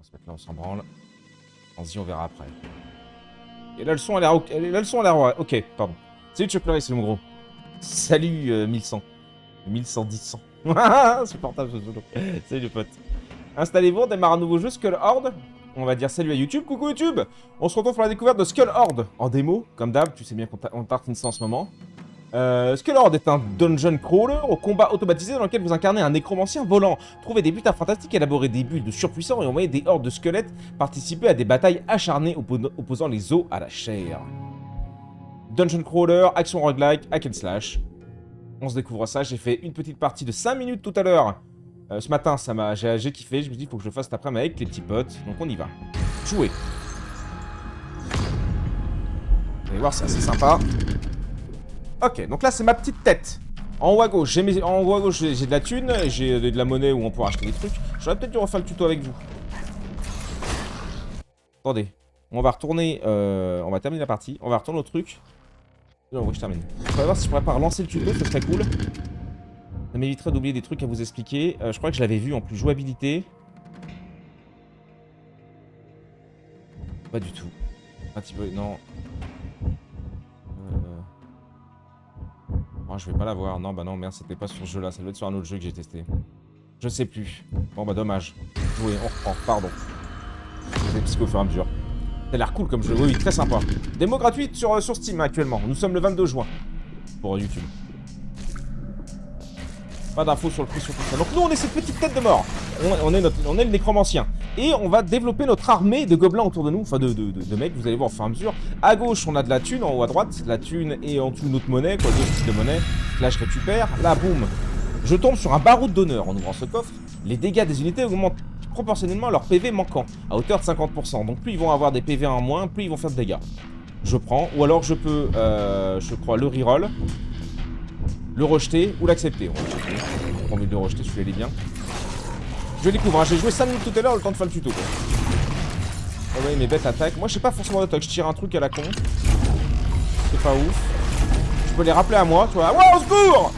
se mettre là, on s'en branle. On verra après. Et là, le son a l'air... Là, le son a l'air... Ok, pardon. Salut Chuck Larry, c'est mon gros. Salut 1100. 1110. Supportable ce solo. Salut les potes. Installez-vous, on démarre un nouveau jeu, Skull Horde. On va dire salut à YouTube. Coucou YouTube. On se retrouve pour la découverte de Skull Horde. En démo, comme d'hab, tu sais bien qu'on tartine ça en ce moment. Skull Horde est un dungeon crawler au combat automatisé dans lequel vous incarnez un nécromancien volant. Trouvez des butins fantastiques, élaborer des builds surpuissants et envoyer des hordes de squelettes participer à des batailles acharnées opposant les os à la chair. Dungeon crawler, action roguelike, hack and slash. On se découvre ça, j'ai fait une petite partie de 5 minutes tout à l'heure. Ce matin, j'ai kiffé, je me suis dit il faut que je le fasse cet après-midi avec les petits potes. Donc on y va. Jouer. Vous allez voir, c'est assez sympa. Ok, donc là c'est ma petite tête. En haut à gauche, j'ai de la thune, j'ai de la monnaie où on pourra acheter des trucs. J'aurais peut-être dû refaire le tuto avec vous. Attendez, on va retourner, on va terminer la partie, on va retourner au truc. Non, oui, je termine. Je pourrais voir si je pourrais pas relancer le tuto, ce serait cool. Ça m'éviterait d'oublier des trucs à vous expliquer. Je crois que je l'avais vu en plus, jouabilité. Pas du tout. Un petit peu, non. Oh, je vais pas la voir. Non, bah non, merde, c'était pas sur ce jeu-là. Ça doit être sur un autre jeu que j'ai testé. Je sais plus. Bon, bah dommage. Jouer, on reprend. Pardon. C'est psycho au fur et à mesure. Ça a l'air cool comme jeu. Oui, très sympa. Démo gratuite sur Steam actuellement. Nous sommes le 22 juin. Pour YouTube. Pas d'infos sur le prix sur tout ça. Donc nous, on est cette petite tête de mort. On est le nécromancien. Et on va développer notre armée de gobelins autour de nous. Enfin, de mecs, vous allez voir au fur et à mesure. À gauche, on a de la thune. En haut à droite, la thune et en dessous notre monnaie. Quoi, deux types de monnaie. Là, je récupère. Là, boum. Je tombe sur un baroud d'honneur en ouvrant ce coffre. Les dégâts des unités augmentent proportionnellement à leur PV manquant, à hauteur de 50%. Donc plus ils vont avoir des PV en moins, plus ils vont faire de dégâts. Je prends. Ou alors je peux, je crois, le reroll. Le rejeter ou l'accepter. J'ai pas envie de le rejeter, celui-là il est bien. Je découvre, hein. J'ai joué 5 minutes tout à l'heure, le temps de faire le tuto quoi. Oh ouais, mes bêtes attaquent. Moi j'ai pas forcément d'attaque, je tire un truc à la con. C'est pas ouf. Je peux les rappeler à moi, tu vois. Ouais, au secours!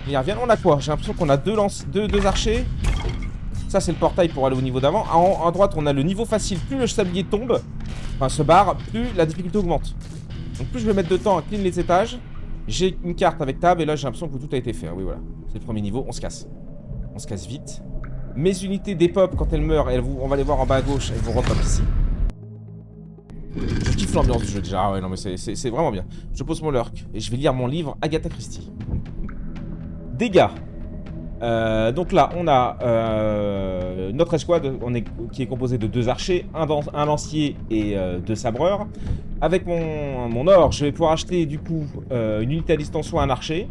Ils reviennent, on a quoi? J'ai l'impression qu'on a deux archers. Ça c'est le portail pour aller au niveau d'avant. À droite on a le niveau facile, plus le sablier tombe, enfin se barre, plus la difficulté augmente. Donc plus je vais mettre de temps à clean les étages. J'ai une carte avec tab et là j'ai l'impression que tout a été fait. Oui voilà, c'est le premier niveau, on se casse. On se casse vite. Mes unités dépop quand elles meurent, on va les voir en bas à gauche, elles vont repop ici. Je kiffe l'ambiance du jeu déjà, ah ouais non mais c'est vraiment bien. Je pose mon lurk et je vais lire mon livre Agatha Christie. Dégâts. Donc là on a notre escouade qui est composée de 2 archers, un lancier et 2 sabreurs. Avec mon or, je vais pouvoir acheter du coup une unité à distance, soit un archer,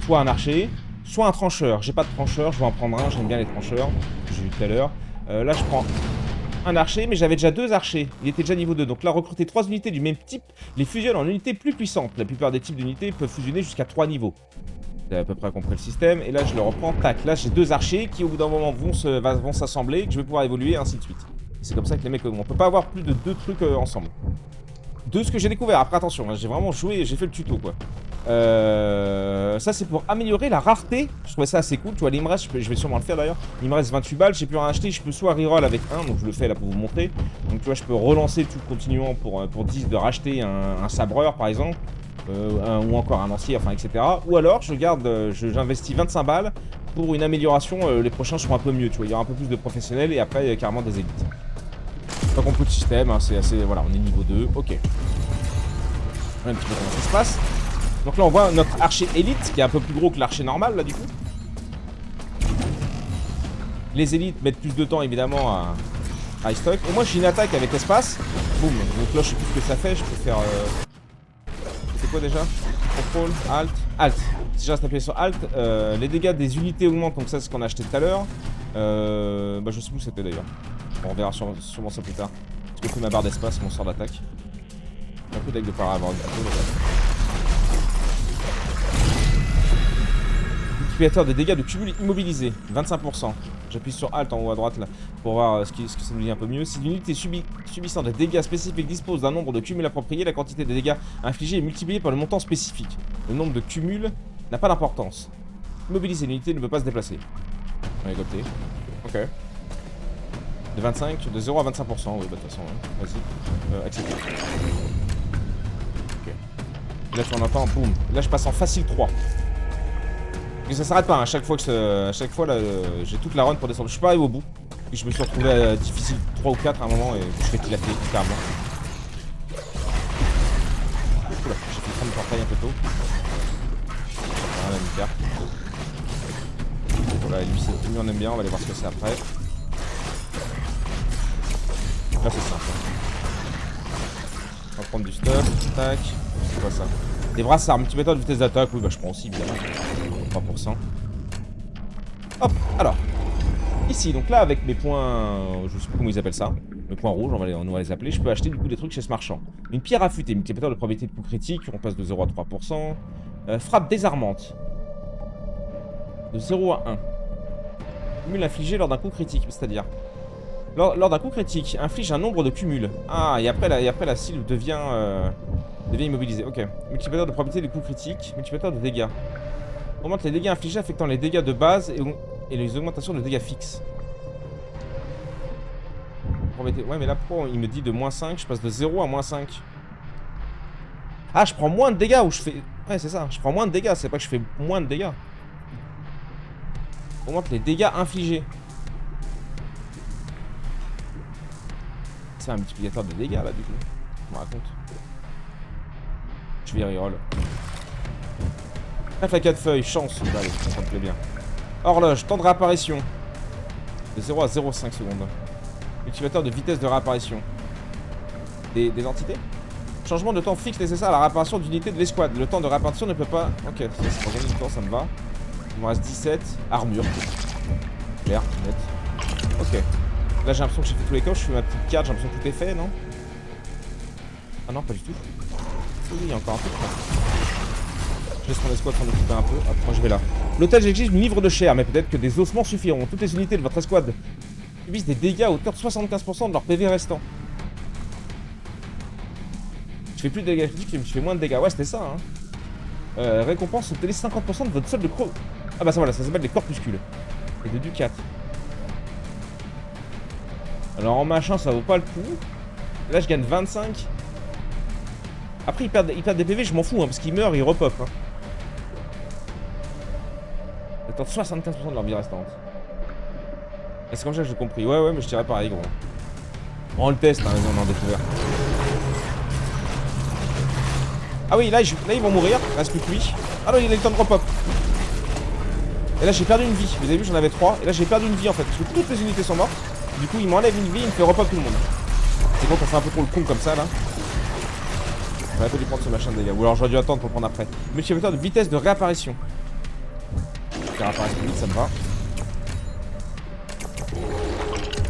soit un trancheur. J'ai pas de trancheur, je vais en prendre un, j'aime bien les trancheurs, j'ai eu tout à l'heure. Là je prends un archer, mais j'avais déjà 2 archers, il était déjà niveau 2. Donc là recruter 3 unités du même type les fusionne en unités plus puissantes. La plupart des types d'unités peuvent fusionner jusqu'à 3 niveaux. Vous avez à peu près compris le système, et là je le reprends, tac. Là j'ai 2 archers qui au bout d'un moment vont s'assembler, que je vais pouvoir évoluer, et ainsi de suite. C'est comme ça que les mecs, on peut pas avoir plus de 2 trucs ensemble. De ce que j'ai découvert, après attention, hein, j'ai vraiment joué, j'ai fait le tuto quoi. Ça c'est pour améliorer la rareté, je trouvais ça assez cool, tu vois, il me reste, je vais sûrement le faire d'ailleurs, il me reste 28 balles, j'ai pu en acheter, je peux soit reroll avec 1, donc je le fais là pour vous montrer. Donc tu vois, je peux relancer tout continuant pour 10 de racheter un sabreur par exemple. Ou encore un lancier, enfin etc. Ou alors je garde, j'investis 25 balles pour une amélioration, les prochains seront un peu mieux, tu vois, il y aura un peu plus de professionnels et après il y a carrément des élites. Pas compris le système, hein, c'est assez, voilà, on est niveau 2, ok. On a un petit peu comment ça se passe. Donc là on voit notre archer élite qui est un peu plus gros que l'archer normal là du coup. Les élites mettent plus de temps évidemment à high stock. Et moi j'ai une attaque avec espace. Boum, donc là je sais plus ce que ça fait, je peux faire... C'est quoi déjà? Contrôle, Alt. Si je reste appuyé sur Alt, les dégâts des unités augmentent, donc ça c'est ce qu'on a acheté tout à l'heure. Bah je sais plus où c'était d'ailleurs. Bon, on verra sûrement ça plus tard. J'ai pris ma barre d'espace, mon sort d'attaque. Un peu d'aigle de paravent. Multiplicateur des dégâts de cumul immobilisé, 25%. J'appuie sur Alt en haut à droite là pour voir ce que ça nous dit un peu mieux. Si l'unité subissant des dégâts spécifiques dispose d'un nombre de cumuls approprié, la quantité des dégâts infligés est multipliée par le montant spécifique. Le nombre de cumuls n'a pas d'importance. Immobiliser l'unité ne peut pas se déplacer. On est côté. Ok. De 25, de 0 à 25%, oui, bah de toute façon, hein. Vas-y. Accepte. Ok. Et là, tu en entends, boum. Là, je passe en facile 3. Mais ça s'arrête pas, hein. À chaque fois, là, j'ai toute la run pour descendre. Je suis pas arrivé au bout. Puis je me suis retrouvé à difficile 3 ou 4 à un moment et je fais kilater, carrément. Oula, j'ai fait prendre le portail un peu tôt. Voilà, la mini-carte. Voilà, lui, on aime bien, on va aller voir ce que c'est après. Là, c'est simple. On va prendre du stuff, tac. C'est quoi ça? Des brassards, multiméthode de vitesse d'attaque. Oui, bah je prends aussi, évidemment. 3%. Hop, alors. Ici, donc là, avec mes points. Je sais plus comment ils appellent ça. Mes points rouges, on va les appeler. Je peux acheter du coup des trucs chez ce marchand. Une pierre affûtée, multiplicateur de probabilité de coup critique. On passe de 0 à 3%. Frappe désarmante. De 0 à 1. Cumul infligé lors d'un coup critique, c'est-à-dire. Lors d'un coup critique, inflige un nombre de cumuls. Ah, et après la cible devient immobilisée. Ok. Multiplicateur de probabilité des coups critiques. Multiplicateur de dégâts. Augmente les dégâts infligés affectant les dégâts de base et les augmentations de dégâts fixes. Ouais, mais là, pourquoi il me dit de moins 5? Je passe de 0 à moins 5. Ah, je prends moins de dégâts ou je fais... Ouais, c'est ça. Je prends moins de dégâts. C'est pas que je fais moins de dégâts. Augmente les dégâts infligés. C'est un multiplicateur de dégâts là du coup. Je me raconte. Je vais reroll. Bref, la 4 feuilles, chance. Allez, ça me plaît bien. Horloge, temps de réapparition. De 0 à 0,5 secondes. Multiplicateur de vitesse de réapparition. Des entités. Changement de temps fixe nécessaire à la réapparition d'unités de l'escouade. Le temps de réapparition ne peut pas... Ok, c'est pour gagner du temps, ça me va. Il me reste 17. Armure. Clair, net. Ok. Là j'ai l'impression que j'ai fait tous les coches, je fais ma petite carte, j'ai l'impression que tout est fait, non? Ah non, pas du tout. Oui, il y a encore un peu. Je laisse mon escouade s'en occuper un peu. Hop, moi je vais là. L'otage exige une livre de chair, mais peut-être que des ossements suffiront. Toutes les unités de votre escouade subissent des dégâts à hauteur de 75% de leur PV restant. Je fais plus de dégâts critiques, je fais moins de dégâts. Ouais, c'était ça, hein. Récompense, obtenez 50% de votre solde de croc. Ah bah ça voilà, ça s'appelle les corpuscules. Et de Ducat. Alors en machin ça vaut pas le coup. Là je gagne 25. Après ils perdent des PV, je m'en fous hein, parce qu'ils meurent, ils repop hein. Ils attendent 75% de leur vie restante. C'est comme ça que j'ai compris. Ouais mais je dirais pareil gros. On le teste hein, on en découvert. Ah oui là ils vont mourir, il reste plus que lui. Ah non il a le temps de repop. Et là j'ai perdu une vie, vous avez vu j'en avais 3. Et là j'ai perdu une vie en fait, parce que toutes les unités sont mortes. Du coup il m'enlève une vie, il me fait repop tout le monde. C'est bon qu'on fait un peu trop le con comme ça là. J'aurais pas dû prendre ce machin de dégâts, ou alors j'aurais dû attendre pour le prendre après. Multiplicateur de vitesse de réapparition. Réapparition vite, ça me va.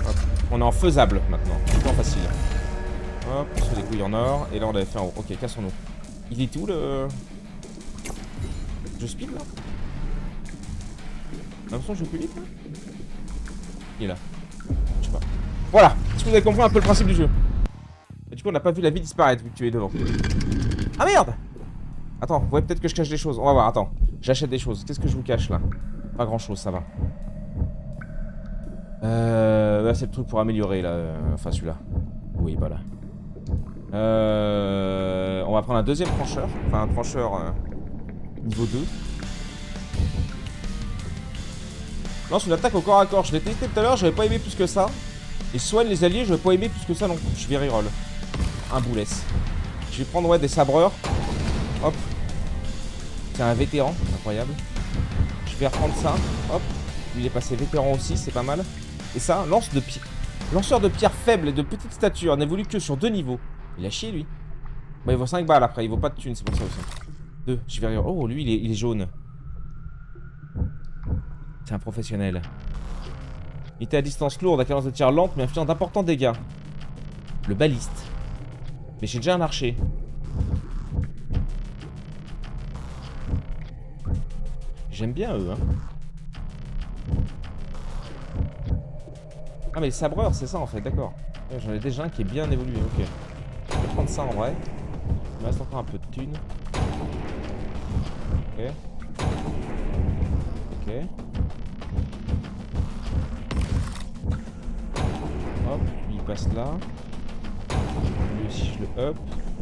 Hop. On est en faisable maintenant, pas en facile. Hop, on se fait des couilles en or, et là on avait fait en haut. Ok, cassons-nous. Il est où le... Je speed là? J'ai l'impression que je vais plus vite là. Il est là. Je sais pas. Voilà. Est-ce que vous avez compris un peu le principe du jeu? Et du coup on n'a pas vu la vie disparaître vu que tu es devant. Ah merde! Attends, vous voyez peut-être que je cache des choses. On va voir, attends. J'achète des choses. Qu'est-ce que je vous cache là? Pas grand chose, ça va. Là c'est le truc pour améliorer là. Enfin celui-là. Oui, voilà. On va prendre un deuxième trancheur. Enfin un trancheur niveau 2. Lance une attaque au corps à corps. Je l'ai testé tout à l'heure, j'avais pas aimé plus que ça. Et soigne les alliés, je vais pas aimer plus que ça non plus. Je vais reroll. Un boulesse. Je vais prendre ouais, des sabreurs. Hop. C'est un vétéran, incroyable. Je vais reprendre ça. Hop. Lui il est passé vétéran aussi, c'est pas mal. Et ça, lanceur de pierre faible et de petite stature, n'évolue que sur 2 niveaux. Il a chié lui. Bah il vaut 5 balles après, il vaut pas de thunes, c'est pour ça aussi. 2, je vais reroll. Oh lui il est jaune. C'est un professionnel. Il était à distance lourde, à cadence de tir lente, mais infligeant d'importants dégâts. Le baliste. Mais j'ai déjà un archer. J'aime bien eux, hein. Ah mais les sabreurs, c'est ça en fait, d'accord. J'en ai déjà un qui est bien évolué, ok. Je vais prendre ça en vrai. Il me reste encore un peu de thunes. Ok. Ok. passe là. Lui aussi je le up.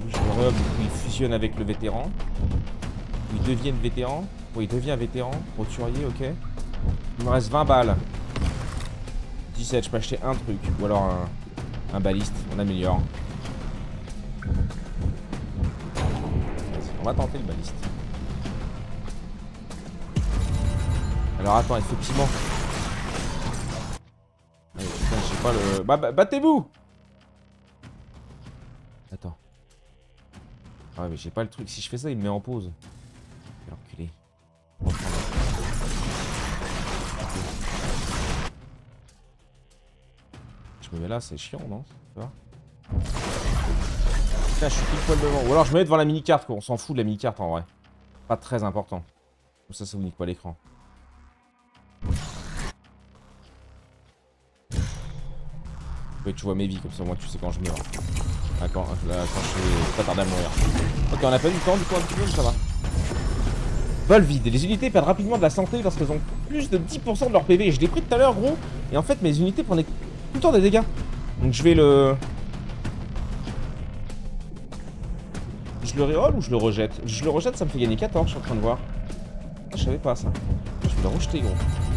Lui je le re-up, du coup il fusionne avec le vétéran. Il devient vétéran. Oui, il devient vétéran. Roturier, ok. Il me reste 20 balles. 17, je peux acheter un truc. Ou alors un baliste, on améliore. On va tenter le baliste. Alors attends, effectivement. Allez, putain, je sais pas le... battez-vous! Attends. Ah ouais, mais j'ai pas le truc. Si je fais ça, il me met en pause. Enculé. Je me mets là, c'est chiant, non? Tu vois? Putain, je suis pile poil devant. Ou alors je me mets devant la mini-carte, quoi. On s'en fout de la mini-carte en vrai. Pas très important. Comme ça vous nique pas l'écran. Oui, tu vois mes vies, comme ça, moi, tu sais quand je meurs. Ah, quand je suis pas tardé à mourir. Ok, on a pas eu le temps du coup un petit peu, mais ça va. Bol vide. Les unités perdent rapidement de la santé lorsqu'elles ont plus de 10% de leur PV. Je l'ai pris tout à l'heure, gros. Et en fait, mes unités prenaient tout le temps des dégâts. Donc je vais le... Je le reroll ou je le rejette? Je le rejette, ça me fait gagner 14, je suis en train de voir. Ah, je savais pas ça. Je vais le rejeter, gros.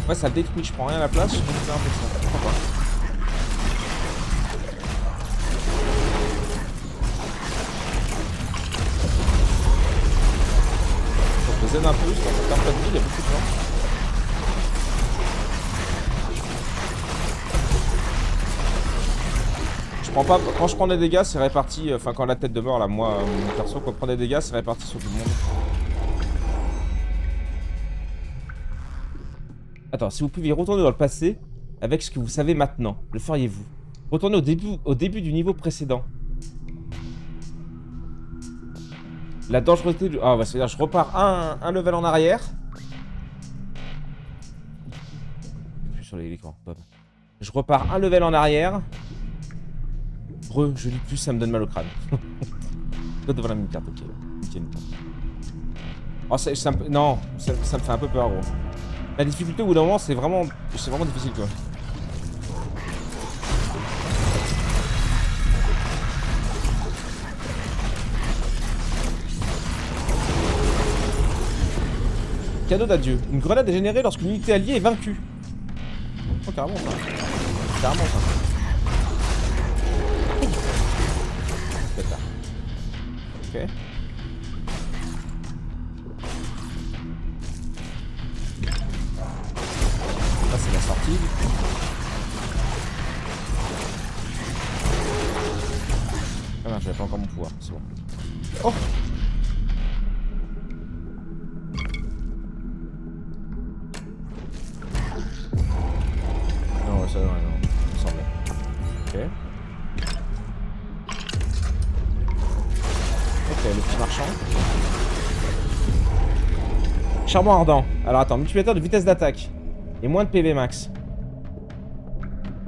Ouais, ça le détruit, je prends rien à la place, je vais faire un peu ça. Pourquoi pas? Je zen un peu, ça fait plein de vie, il y a beaucoup de gens. Je prends pas... Quand je prends des dégâts, c'est réparti... Enfin, quand la tête de mort, là, moi, mon perso, quand je prends des dégâts, c'est réparti sur tout le monde. Attends, si vous pouviez retourner dans le passé avec ce que vous savez maintenant, le feriez-vous? Retournez au début du niveau précédent. La dangerosité du... Ah, bah, c'est-à-dire, je repars un level en arrière. Plus sur l'écran, Bob. Je repars un level en arrière. Je lis plus, ça me donne mal au crâne. Toi devant la mini-carte, ok. Oh, non, ça me fait un peu peur, gros. La difficulté au bout d'un moment, c'est vraiment difficile, quoi. Cadeau d'adieu. Une grenade est générée lorsqu'une unité alliée est vaincue. Oh, carrément, ça. Carrément, ça. Ok. Là, c'est la sortie. Ah non, j'avais pas encore mon pouvoir, c'est bon. Oh! Non, ça, non, il me semblait. Ok. Ok, le petit marchand. Charbon ardent. Alors attends, multiplicateur de vitesse d'attaque. Et moins de PV max.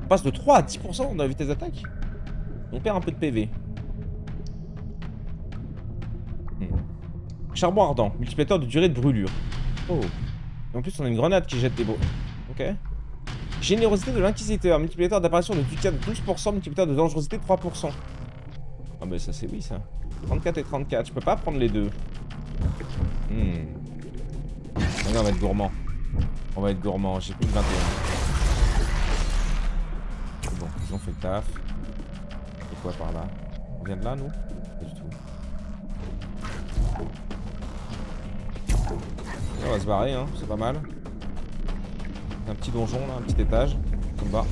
On passe de 3 à 10% de la vitesse d'attaque. On perd un peu de PV. Charbon ardent. Multiplicateur de durée de brûlure. Oh. Et en plus, on a une grenade qui jette des beaux. Ok. Générosité de l'inquisiteur. Multiplicateur d'apparition de Ducat de 12%. Multiplicateur de dangerosité de 3%. Ah bah ça c'est oui ça. 34 et 34. Je peux pas prendre les deux. Allez, on va être gourmand. On va être gourmand. J'ai plus de 21. Bon, ils ont fait le taf. Et quoi par là? On vient de là, nous? Pas du tout. On va se barrer, hein. C'est pas mal. Un petit donjon, là. Un petit étage. Comme bas.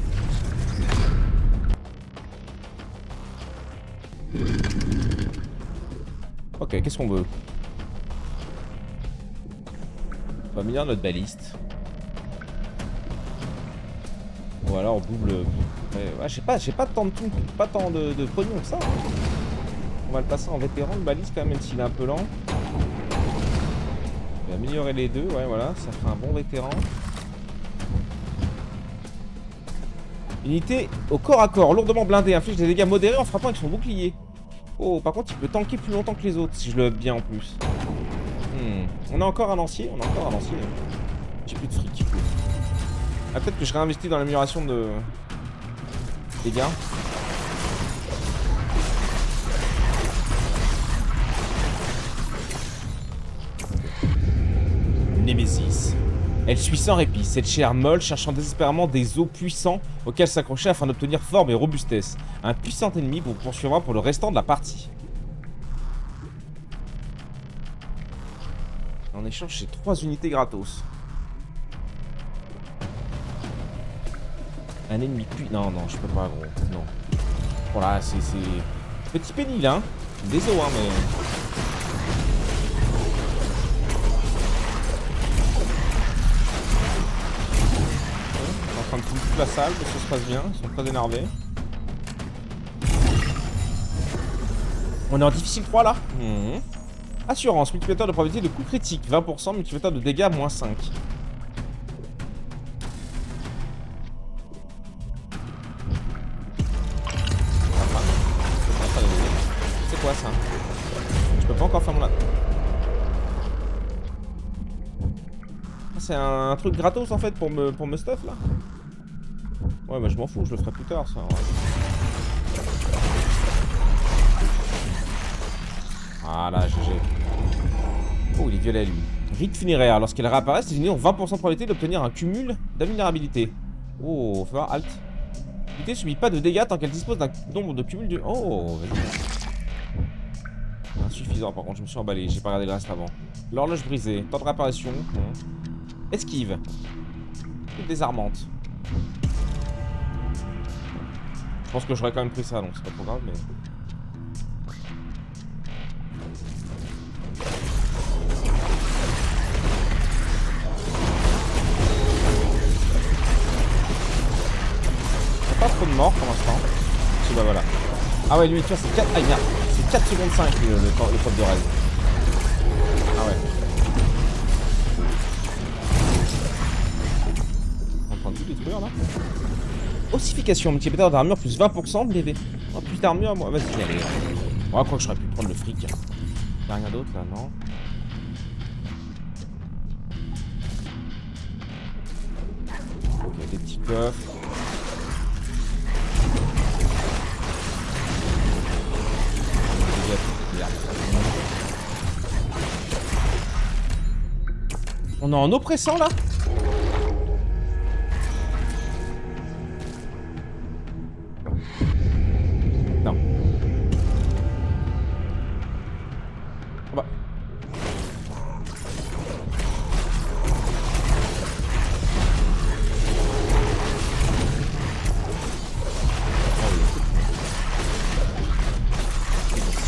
Ok, qu'est-ce qu'on veut? On va améliorer notre baliste. Ou alors on double. Ouais, j'ai pas tant de tout, pas tant de pognon que ça. Hein. On va le passer en vétéran, le baliste quand même s'il est un peu lent. On va améliorer les deux, ouais voilà, ça fera un bon vétéran. Unité au corps à corps, lourdement blindé, inflige des dégâts modérés en frappant avec son bouclier. Oh, par contre, il peut tanker plus longtemps que les autres, si je le up bien en plus. On a encore un lancier, J'ai plus de fric. Ah, peut-être que je réinvestis dans l'amélioration de... dégâts. Némésis. Elle suit sans répit, cette chair molle cherchant désespérément des os puissants auxquels s'accrocher afin d'obtenir forme et robustesse. Un puissant ennemi vous poursuivra pour le restant de la partie. En échange, j'ai 3 unités gratos. Un ennemi Non, non, je peux pas, gros. Non. Voilà, c'est... Petit pénil, hein. Désolé, hein, mais... Ils sont en train de foutre toute la salle, parce que ça se passe bien. Ils sont très énervés. On est en difficile 3, là. Assurance, multiplicateur de probabilité de coup critique, 20%, multiplicateur de dégâts, moins 5. C'est quoi ça? Je peux pas encore faire mon... C'est un truc gratos en fait pour me stuff là? Ouais bah je m'en fous, je le ferai plus tard ça. Ouais. Voilà, GG. Oh, il est violet lui. Rite funéraire. Lorsqu'elle réapparaît, ces unités ont 20% de probabilité d'obtenir un cumul d'invulnérabilité. Oh, faut voir, alt. L'unité ne subit pas de dégâts tant qu'elle dispose d'un nombre de cumuls de... Oh, vas-y. Insuffisant par contre, je me suis emballé, j'ai pas regardé le reste avant. L'horloge brisée, temps de réapparition. Esquive. Désarmante. Je pense que j'aurais quand même pris ça, donc c'est pas trop grave, mais... Pas trop de morts pour l'instant. Bah voilà. Ah ouais, lui, tu vois, c'est 4. Ah merde, c'est 4 secondes 5 le code de raid. Ah ouais. On est en train de tout détruire là. Ossification, multiplicateur d'armure plus 20% de DV. Oh, plus d'armure, moi. Vas-y, allez. Ouais, quoi que j'aurais pu prendre le fric. Y'a rien d'autre là, non? Ok, des petits coffres. On est en oppressant là? Non. Oh bah.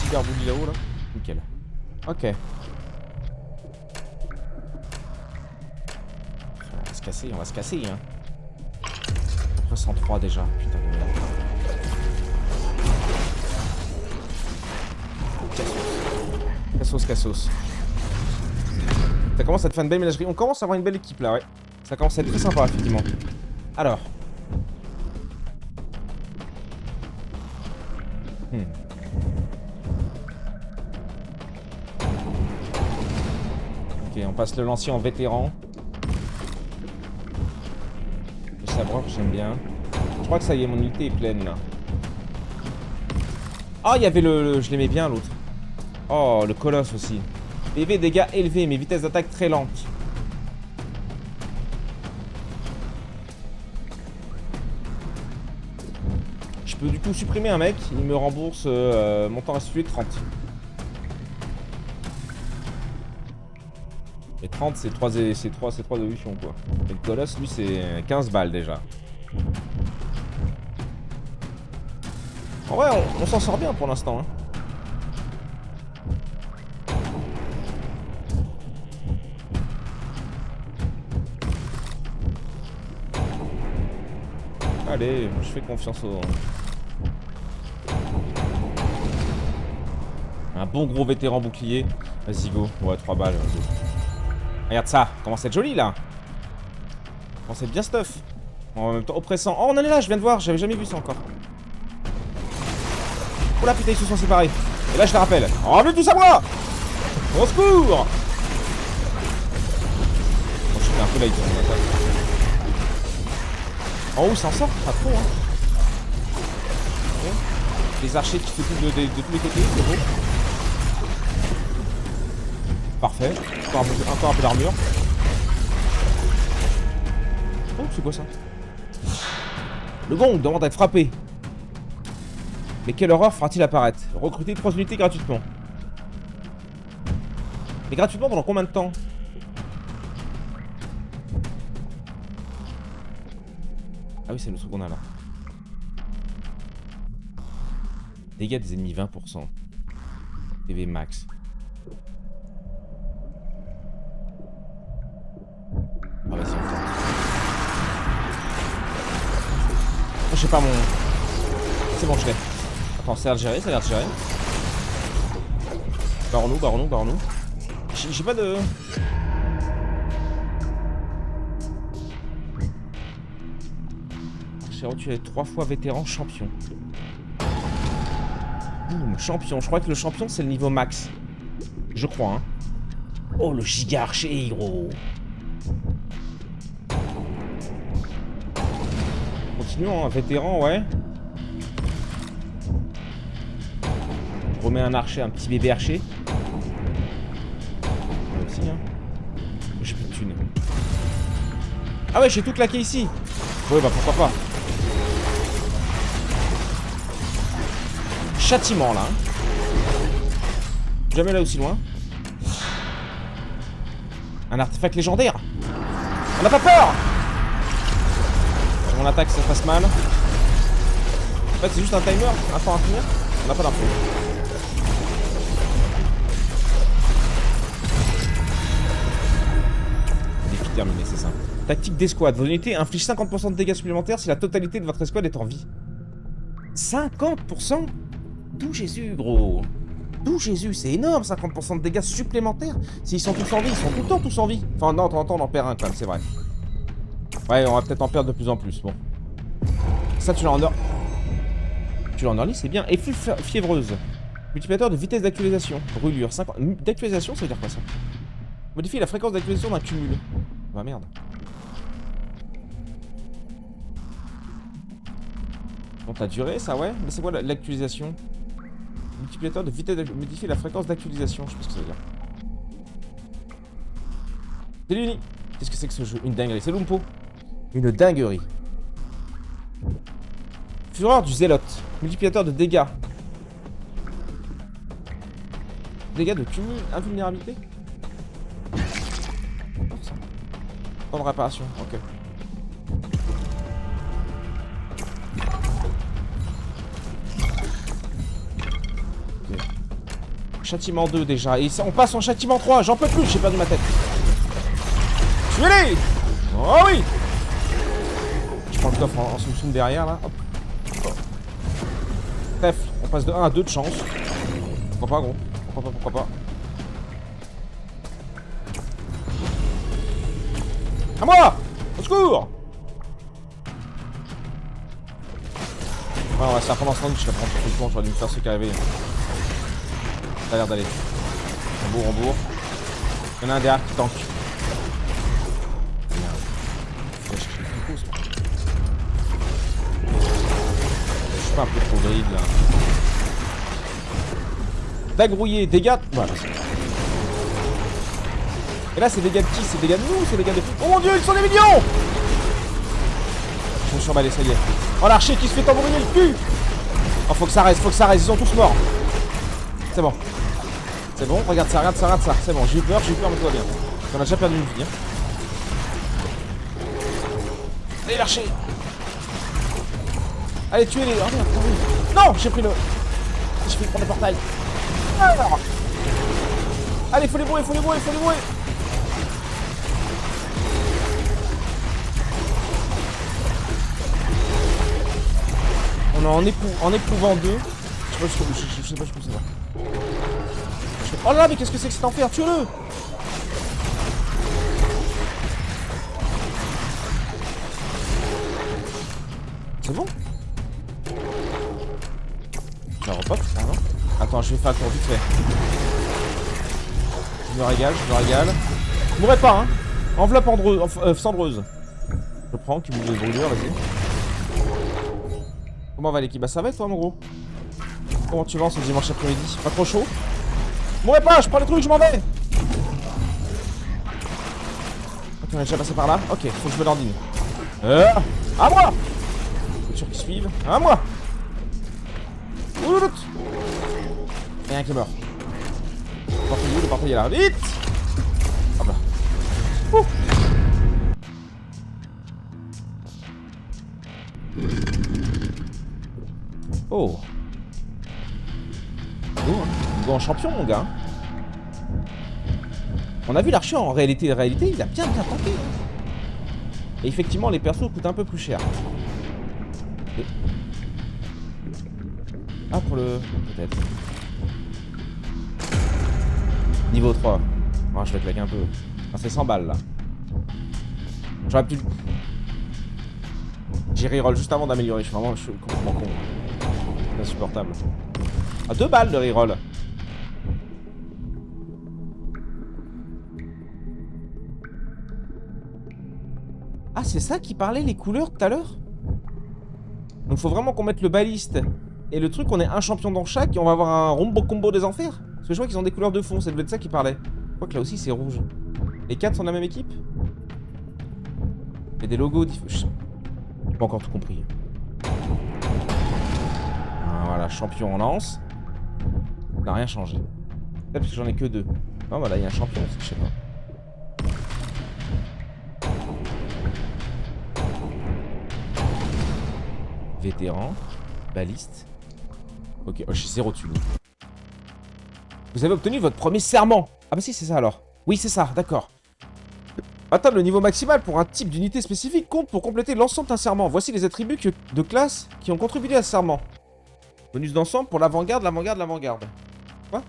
Cyber bully là-haut là. Nickel. Ok. On va se casser, hein. Après 103 déjà, putain de merde. Cassos. Ça commence à te faire une belle ménagerie. On commence à avoir une belle équipe là, ouais. Ça commence à être très sympa, effectivement. Alors. Ok, on passe le lancier en vétéran. Sabre, j'aime bien. Je crois que ça y est, mon unité est pleine là. Ah, il y avait je l'aimais bien l'autre. Oh, le colosse aussi. PV, dégâts élevés, mais vitesse d'attaque très lente. Je peux du coup supprimer un mec, il me rembourse mon temps restitué de 30. Et 30 c'est 3 évolutions quoi. Et le colosse lui c'est 15 balles déjà. En vrai on s'en sort bien pour l'instant hein. Allez, je fais confiance au... Un bon gros vétéran bouclier. Vas-y go, ouais 3 balles. Regarde ça, comment c'est joli là. Comment c'est bien stuff. En même temps oppressant. Oh on en est là, je viens de voir, j'avais jamais vu ça encore. Oh là putain ils se sont séparés. Et là je te rappelle, enlevez tout ça moi. Au secours. Bon, je fais un peu light sur mon attaque. En haut ça en sort, pas trop hein. Okay. Les archers qui se coupent de tous les côtés, c'est beau. Parfait, encore un peu d'armure. Oh, c'est quoi ça? Le gong demande à être frappé. Mais quelle horreur fera-t-il apparaître? Recruter 3 unités gratuitement. Mais gratuitement pendant combien de temps? Ah oui, c'est le truc qu'on a là. Dégâts des ennemis 20%. PV max. Ah vas-y, on tente. Oh, je sais pas mon... C'est bon, je l'ai. Attends, ça a l'air de gérer, ça a l'air de gérer. Barre-nous. J'ai pas de... J'ai retué 3 fois vétéran champion. Boum, champion. Je crois que le champion, c'est le niveau max. Je crois, hein. Oh, le giga archer, gros. Continuons, hein. Vétéran, ouais. Je remets un archer, un petit bébé archer. Moi aussi, hein. J'ai plus de thunes. Ah ouais, j'ai tout claqué ici. Ouais, bah pourquoi pas. Châtiment, là. Jamais là aussi loin. Un artefact légendaire. On n'a pas peur. On attaque, ça passe mal. En fait, c'est juste un timer, un temps à finir. On n'a pas d'info. Défi terminé, c'est ça. Tactique d'escouade. Votre unité inflige 50% de dégâts supplémentaires si la totalité de votre escouade est en vie. 50%? D'où Jésus, gros? D'où Jésus? C'est énorme, 50% de dégâts supplémentaires. S'ils sont tous en vie, ils sont tout le temps tous en vie. Enfin, non, de temps en temps, on en perd un quand même, c'est vrai. Ouais, on va peut-être en perdre de plus en plus. Bon. Ça, tu l'as en or. Tu l'as en early, c'est bien. Effluve fiévreuse. Multiplicateur de vitesse d'actualisation. Brûlure. 50... D'actualisation, ça veut dire quoi ça? Modifie la fréquence d'actualisation d'un cumul. Bah merde. Bon, t'as duré ça, ouais. Mais c'est quoi l'actualisation? Multiplicateur de vitesse modifier la fréquence d'actualisation. Je sais pas ce que ça veut dire. C'est l'uni. Qu'est-ce que c'est que ce jeu? Une dinguerie. C'est Lumpo. Une dinguerie. Fureur du zélote. Multiplicateur de dégâts. Dégâts de cumul. Invulnérabilité. Temps de réparation. Ok. Châtiment 2 déjà. Et ça, on passe en châtiment 3. J'en peux plus, j'ai perdu ma tête. Tuez-les! Oh oui! Je prends le coffre en soum derrière là. Hop. Bref, on passe de 1 à 2 de chance. Pourquoi pas, gros? Pourquoi pas? À moi! Au secours! Ouais, on va se faire prendre en sandwich là, prendre tout le temps. J'aurais dû me faire ce qui est arrivé. Ça a l'air d'aller. Rembourg. Il y en a un derrière qui tank. Je suis pas un peu trop grid là. Dagrouillé, dégâts. Voilà. Et là, c'est dégâts de qui? C'est dégâts de nous? C'est dégâts de... Oh mon dieu, ils sont des millions! Je me suis emballé, ça y est. Oh l'archer qui se fait tambouriner le cul! Oh, faut que ça reste, ils sont tous morts. C'est bon. C'est bon, regarde ça. C'est bon, j'ai eu peur, mais tout va bien. On a déjà perdu une vie. Hein. Allez, l'archer! Allez, tuez-les! Oh merde, non! J'ai pris le... J'ai pris prendre le portail. Alors. Allez, faut les brouiller! On est en éprouvant deux. Je sais pas ce que ça va. Oh là là, mais qu'est-ce que c'est que cet enfer? Tuez-le! C'est bon? Ça repop, ça, non? Attends, je vais faire le tour vite fait. Je me régale. Je mourrai pas, hein? Enveloppe cendreuse. Je prends, qui bouge de brûlure, vas-y. Comment va l'équipe? Bah ça va toi, mon gros? Comment tu vas en ce dimanche après-midi? Pas trop chaud? Mourrai pas, je prends les trucs, je m'en vais. Ok, on est déjà passé par là. Ok, faut que je me landine. À moi. Voiture qui suivent. À moi. Oulout. Et un qui est mort. Le portail est là. Vite. Hop là. Ouh. Oh. Bon, en champion, mon gars. On a vu l'archer en réalité, il a bien tenté. Et effectivement, les persos coûtent un peu plus cher. Et... Ah, pour le... Peut-être. Niveau 3. Oh, je vais claquer un peu. Ah, c'est 100 balles, là. J'aurais pu... J'ai reroll juste avant d'améliorer. Je suis complètement con. C'est insupportable. Ah, 2 balles de reroll. Ah, c'est ça qui parlait les couleurs tout à l'heure? Donc faut vraiment qu'on mette le baliste et le truc, on est un champion dans chaque et on va avoir un rombo combo des enfers. Parce que je vois qu'ils ont des couleurs de fond, ça devait être ça qui parlait. Je crois que là aussi c'est rouge. Les 4 sont de la même équipe? Il y a des logos différents. J'ai pas encore tout compris. Ah, voilà, champion en lance. Ça n'a rien changé. Peut-être parce que j'en ai que 2. Ah voilà, il y a un champion aussi, je sais pas. Vétéran, baliste. Ok, oh, je suis 0 dessus. Vous avez obtenu votre premier serment. Ah bah si, c'est ça alors. Oui, c'est ça, d'accord. Atteindre le niveau maximal pour un type d'unité spécifique compte pour compléter l'ensemble d'un serment. Voici les attributs de classe qui ont contribué à ce serment. Bonus d'ensemble pour l'avant-garde, l'avant-garde. Quoi?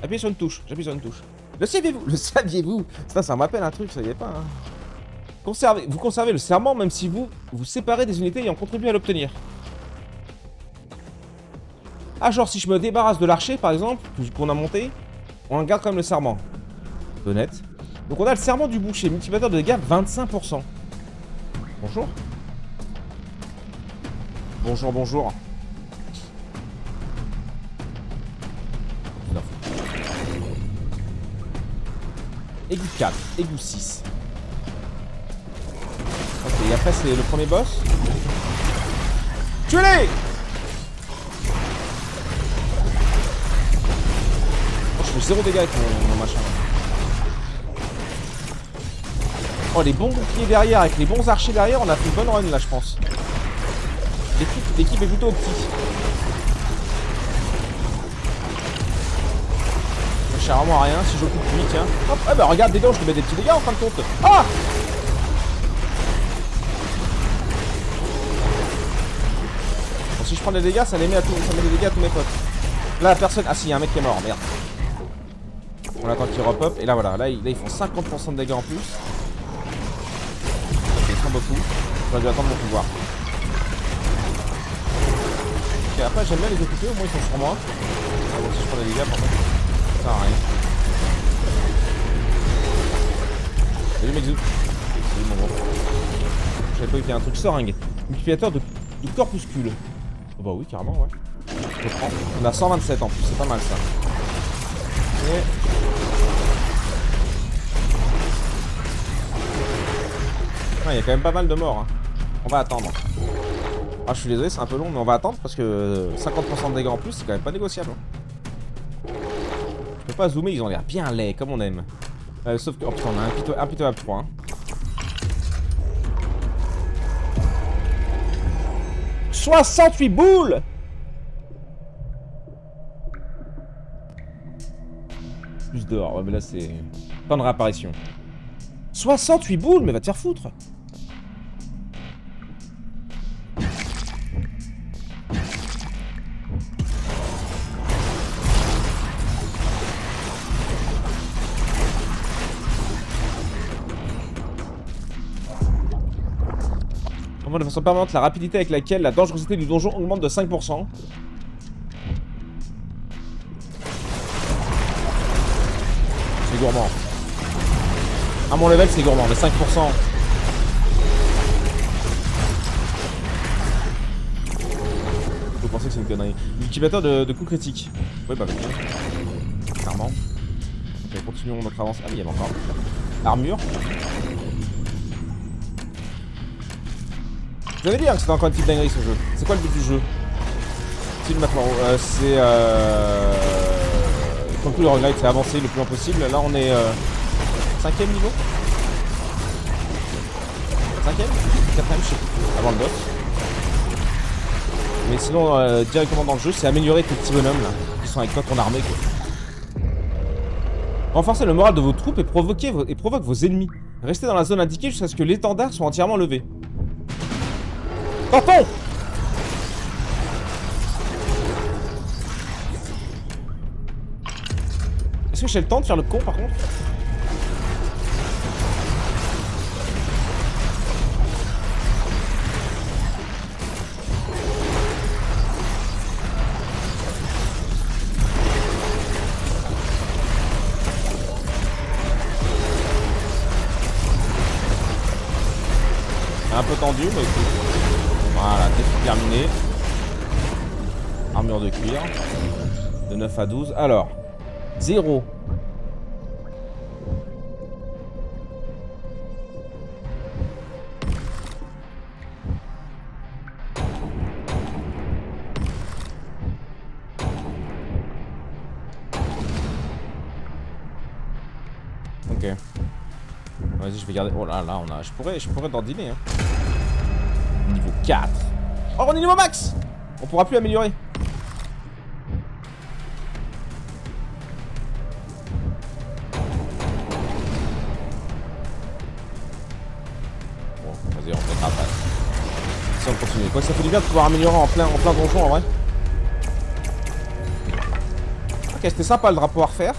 Appuyez sur une touche, j'appuie sur une touche. Le saviez-vous? Ça me rappelle un truc, ça y est pas, hein. Vous conservez le serment même si vous séparez des unités ayant contribué à l'obtenir. Ah, genre si je me débarrasse de l'archer par exemple, qu'on a monté, on garde quand même le serment. Honnête. Donc on a le serment du boucher, multiplicateur de dégâts 25%. Bonjour. Bonjour. Égout 4, égout 6. Ok, et après c'est le premier boss. Tuez-les! Oh, je fais 0 dégâts avec mon machin. Oh, les bons boucliers derrière, avec les bons archers derrière, on a fait une bonne run là, je pense. L'équipe est plutôt petite. Je sers vraiment à rien si j'occupe lui, tiens. Hop, ah bah regarde, dégâts, je te mets des petits dégâts en fin de compte. Ah! Bon, si je prends des dégâts, ça met des dégâts à tous mes potes. Là, la personne. Ah si, il y a un mec qui est mort, merde. On attend qu'il repop. Et là, voilà, là ils font 50% de dégâts en plus. Ok, ils sont beaucoup. J'aurais dû attendre mon pouvoir. Ok, après, j'aime bien les occuper, au moins ils sont sur moi. Ah, bon, si je prends des dégâts, par contre, ça sert à rien. Salut, Mexu. Salut, mon gros. J'avais pas vu qu'il y a un truc seringue. Multiplicateur de corpuscule. Oh bah oui, carrément, ouais. Je prends. On a 127 en plus, c'est pas mal ça. Et... il y a quand même pas mal de morts. Hein. On va attendre. Ah, je suis désolé, c'est un peu long, mais on va attendre parce que 50% de dégâts en plus, c'est quand même pas négociable. Je peux pas zoomer, ils ont l'air bien laids, comme on aime. Sauf que, oh putain, on a un pitoyable 3. Hein. 68 boules! Plus dehors, ouais, mais là c'est... Temps de réapparition. 68 boules, mais va te faire foutre! De façon permanente, la rapidité avec laquelle la dangerosité du donjon augmente de 5%. C'est gourmand. À mon level, c'est gourmand, mais 5%. Vous pensez que c'est une connerie. Multiplicateur de coups critiques. Oui, bah, vas-y. Clairement. Ok, continuons notre avance. Ah, oui, il y a encore. Armure. Vous avez dit hein, que c'était encore une petite dinguerie ce jeu. C'est quoi le but du jeu? C'est maintenant, c'est comme tout le roguelite, c'est avancer le plus loin possible. Là on est 5ème niveau, 5ème, 4ème, je sais plus, avant le boss. Mais sinon directement dans le jeu, c'est améliorer tes petits bonhommes là, qui sont avec toi ton armée quoi. Renforcez le moral de vos troupes et provoque vos ennemis. Restez dans la zone indiquée jusqu'à ce que l'étendard soit entièrement levé. Tentons! Est-ce que j'ai le temps de faire le con par contre? Un peu tendu, mais écoute. Voilà, défi terminé. Armure de cuir. De 9 à 12. Alors, 0. Ok. Vas-y, je vais garder. Oh là là, je pourrais dandiner. Hein. Niveau 4. Oh, on est niveau max! On pourra plus améliorer. Bon, vas-y, on peut après. Si on continue. Quoi, ça fait du bien de pouvoir améliorer en plein donjon en vrai. Ok, c'était sympa le drapeau à refaire.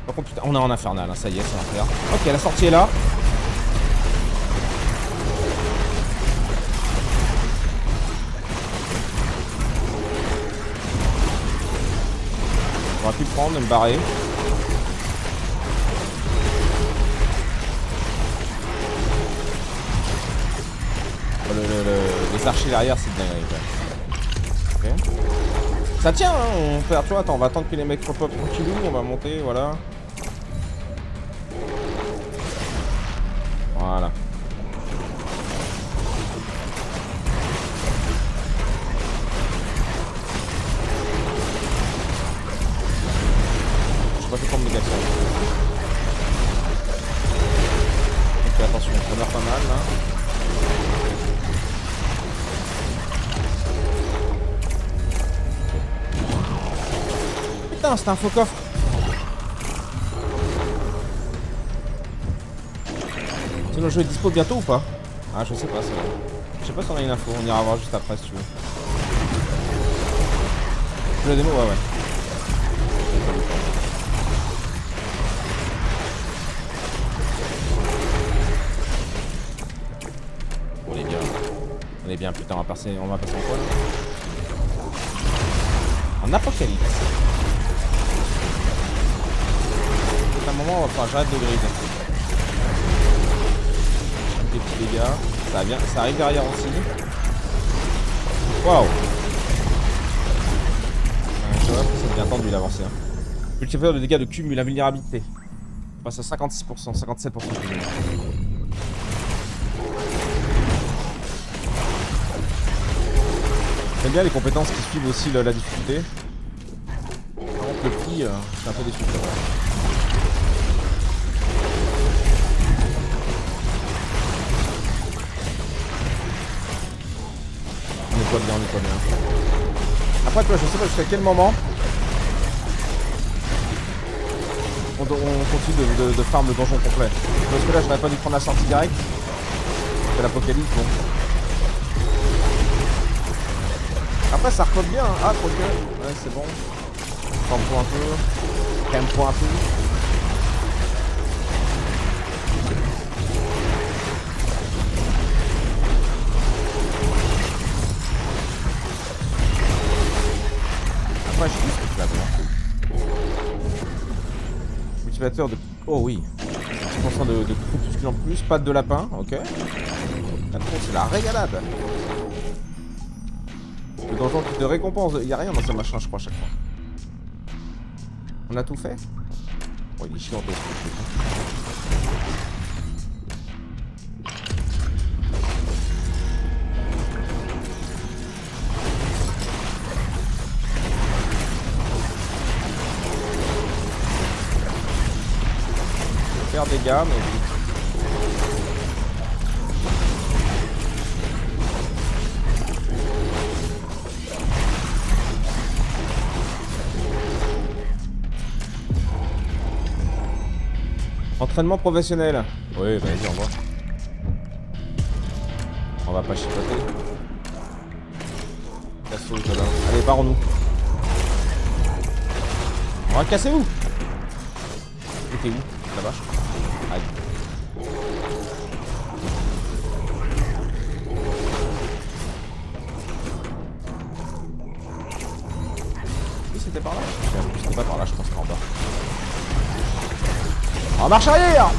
Par contre, putain, on est en infernal, hein, ça y est, ça va faire. Ok, la sortie est là. On va plus le prendre et me barrer. Les archers derrière, c'est dingue. Ok. Ça tient, hein, on peut. Tu vois, attends, on va attendre que les mecs repop tranquillou, on va monter, voilà. Voilà. Je sais pas fait combien de dégâts ça. Ok, attention, on meurt pas mal là. Putain, c'était un faux coffre. Le jeu est dispo bientôt ou pas? Ah, je sais pas, c'est vrai. Je sais pas si on a une info, on ira voir juste après si tu veux. La démo, ouais. On est bien. On est bien, putain, on va passer en quoi là? En apocalypse. À un moment, on va falloir j'arrête de grid. Des petits dégâts, ça arrive derrière aussi. Waouh! Je vois que ça devient tendu d'avancer. Hein. Multiplicateur de dégâts de cumul, la vulnérabilité. On passe à 56%, 57%. J'aime bien les compétences qui suivent aussi la difficulté. Par contre, le prix, je suis un peu déçu. On est pas bien. Après, toi, je sais pas jusqu'à quel moment on continue de farm le donjon complet. Parce que là, j'aurais pas dû prendre la sortie directe. C'est l'apocalypse, bon. Après, ça recolle bien. Hein. Ah, trop que. Ouais, c'est bon. Campo un peu. Campo un peu. Je sais ce que là multiplicateur de. Oh oui. 10% de groupuscule en plus, patte de lapin, ok. Attends, c'est la régalade. Le donjon qui te récompense. Il n'y a rien dans ce machin, je crois, à chaque fois. On a tout fait? Oh, il est chiant, ce truc. faire des dégâts, mais... Entraînement professionnel. Oui, vas-y, on va. On va pas chipoter. Casse-toi, là. Allez, barrons-nous. On va casser où? T'es où? La vache. Aïe. Oui, c'était par là. C'était pas par là, je pense, en bas. En marche arrière!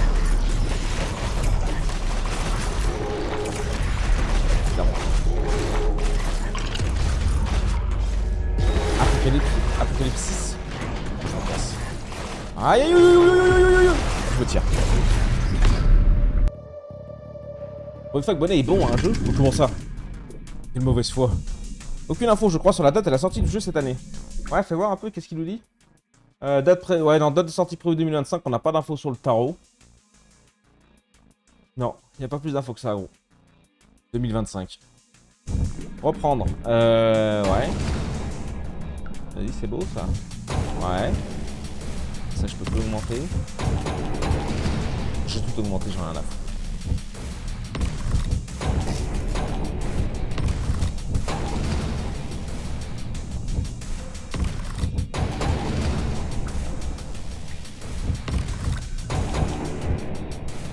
Apocalypse. Aïe aïe aïe aïe aïe aïe. Je me tire. Pour une fois que Bonnet est bon à un jeu, ou comment ça? Quelle mauvaise foi. Aucune info, je crois, sur la date et la sortie du jeu cette année. Ouais, fais voir un peu, qu'est-ce qu'il nous dit? Date de sortie prévue 2025, on n'a pas d'infos sur le tarot. Non, il n'y a pas plus d'infos que ça, gros. 2025. Reprendre. Ouais. Vas-y, c'est beau ça. Ouais. Ça, je peux plus augmenter. Je vais tout augmenter, j'en ai rien à foutre.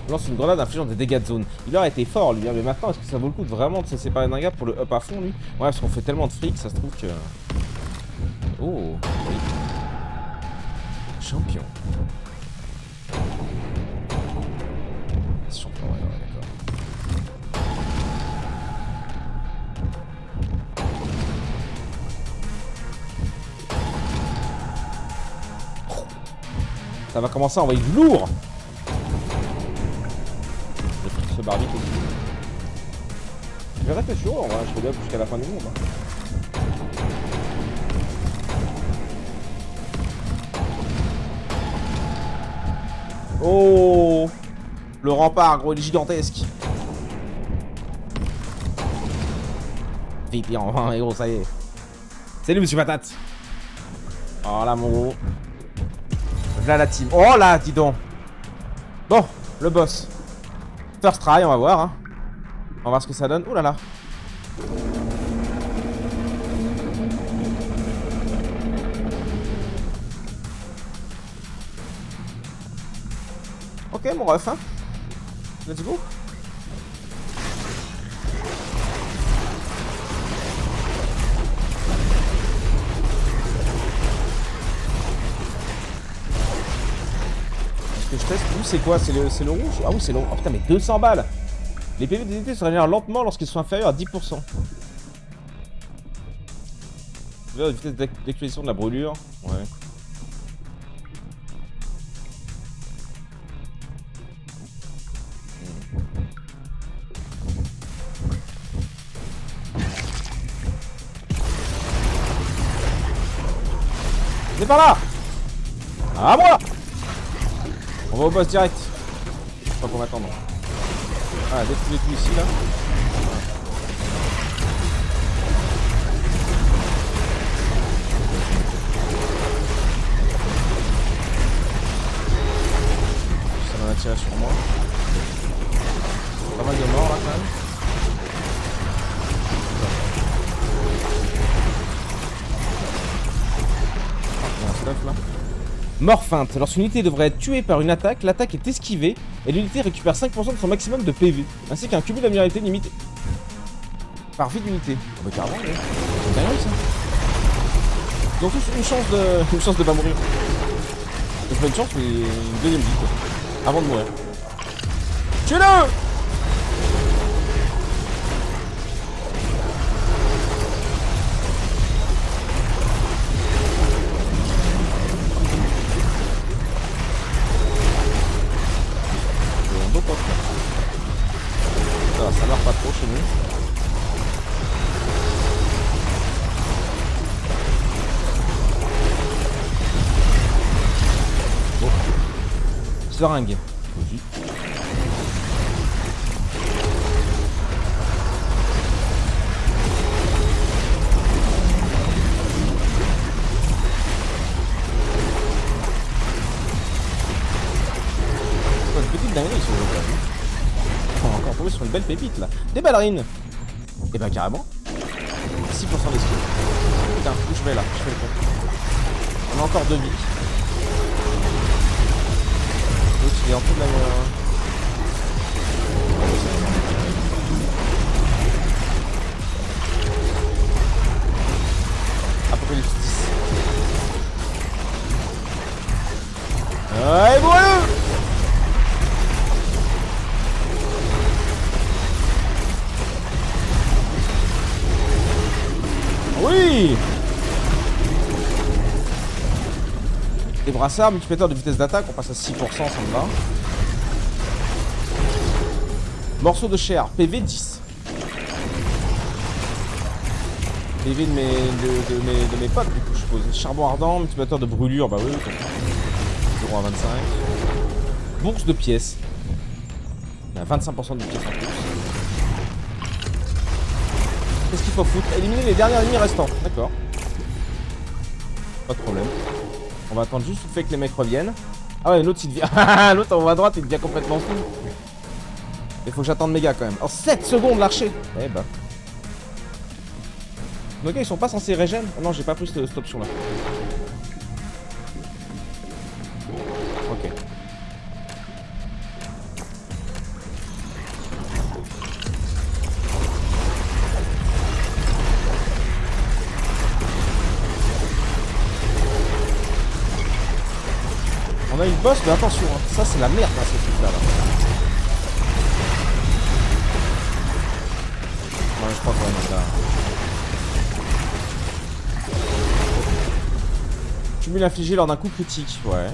Lance une grenade infligeant des dégâts de zone. Il aurait été fort lui, hein, mais maintenant est-ce que ça vaut le coup de vraiment de se séparer d'un gars pour le up à fond lui? Ouais, parce qu'on fait tellement de fric, ça se trouve que... Oh, oui. Champion. Champion, ouais, d'accord. Ça va commencer à envoyer du lourd. Ce barbie aussi. Je vais rester chaud, en vrai, je regarde jusqu'à la fin du monde. Hein. Oh, le rempart, gros, il est gigantesque. Vite, il en va, gros, ça y est. Salut, monsieur Patate. Oh là, mon gros. Là, la team. Oh là, dis donc. Bon, le boss. First try, on va voir. Hein. On va voir ce que ça donne. Ouh là là. Ok, mon ref. Hein. Let's go. Que je teste, lui c'est quoi? C'est le rouge? Ah oui c'est le rouge. Oh putain mais 200 balles. Les PV des unités se régénèrent lentement lorsqu'ils sont inférieurs à 10%. La vitesse d'exposition de la brûlure. Ouais. C'est par là. À moi. On va au boss direct. Je sais pas qu'on m'attendre. Ah, détruisez tout ici là. Ça m'a attiré sur moi. Pas mal de morts là quand même. Il y a un stuff là. Mort feinte. Lorsqu'une unité devrait être tuée par une attaque, l'attaque est esquivée et l'unité récupère 5% de son maximum de PV, ainsi qu'un cumul d'amélioration limité par vie d'unité. Oh bah carrément, c'est bien ça. Ils ont tous une chance de pas mourir. Donc pas une chance, mais une deuxième vie quoi. Avant de mourir. Tuez-le! Ça meurt pas trop chez nous. Bon. Seringue. Vas-y. Une petite dinguerie sur le jeu. On va encore tomber sur une belle pépite là. Des ballerines. Et bah carrément. 6% d'esquive. Putain, où je vais là? Je fais le compte. On a encore 2 vies. L'autre il est en dessous de la... Apocalypse 10. Ouais, bon! Oui! Des brassards, multiplicateur de vitesse d'attaque, on passe à 6%, ça me va. Morceau de chair, PV 10. PV de mes potes, du coup, je suppose. Charbon ardent, multiplicateur de brûlure, bah oui, 0 à 25. Bourse de pièces. Il y a 25% de pièces en plus. Qu'est-ce qu'il faut foutre? Éliminer les derniers ennemis restants. D'accord. Pas de problème. On va attendre juste le fait que les mecs reviennent. Ah ouais, l'autre il devient... l'autre en haut à droite il devient complètement fou. Il faut que j'attende mes gars quand même. Oh, 7 secondes l'archer. Eh bah. Nos gars ils sont pas censés régène. Oh non, j'ai pas pris cette option là. Ok. On a une boss, mais attention, hein. Ça c'est la merde hein, ce truc là. Ouais, je crois qu'on va mettre là. Cumule infligé lors d'un coup critique, ouais.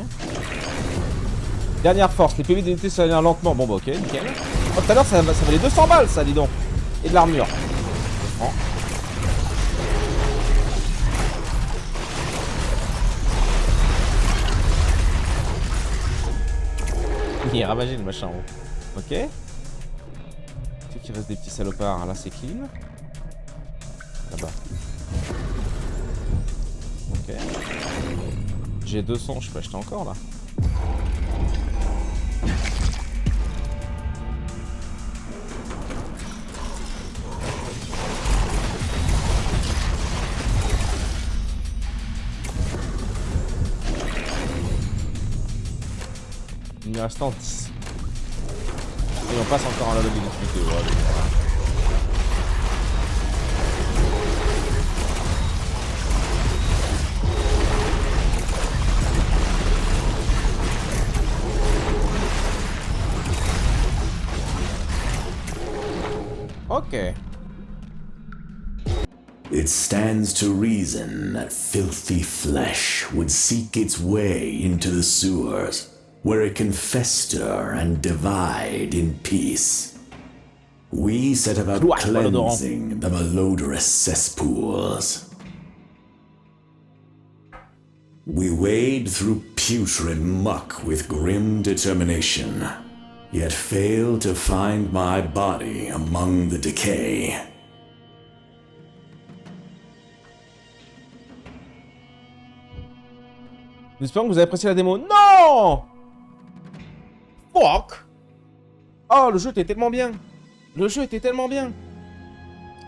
Dernière force, les PV d'unité s'alignent lentement. Bon bah ok, nickel. Oh, tout à l'heure ça valait 200 balles ça, dis donc. Et de l'armure. Oh. Il est ravagé le machin en haut. Ok. C'est qu'il reste des petits salopards. Là c'est clean. Là-bas. Ok. J'ai 200, je peux acheter encore là. Il me reste en 10. Et on passe encore à la lobby d'utilité. Ouais. Ok. It stands to reason that filthy flesh would seek its way into the sewers, where it can fester and divide in peace. We set about cleansing the malodorous cesspools. We wade through putrid muck with grim determination, yet fail to find my body among the decay. Nous espérons que vous avez apprécié la démo. Non! Fuck! Oh, le jeu était tellement bien. Le jeu était tellement bien.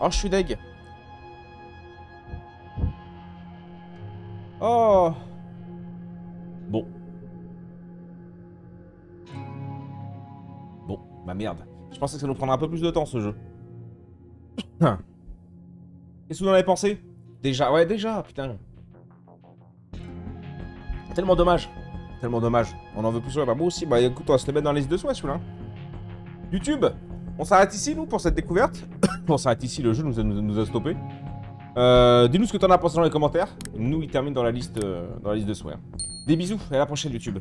Oh, je suis deg. Oh. Bon. Bon, bah merde. Je pensais que ça nous prendrait un peu plus de temps, ce jeu. Qu'est-ce que vous en avez pensé? Déjà, ouais, déjà, putain. Tellement dommage. Tellement dommage. On en veut plus. Bah, moi aussi. Bah écoute, on va se le mettre dans la liste de souhaits, celui-là. YouTube, on s'arrête ici, nous, pour cette découverte. On s'arrête ici, le jeu nous a stoppé. Dis-nous ce que t'en as pensé dans les commentaires. Nous, il termine dans la liste de souhaits. Des bisous, et à la prochaine, YouTube.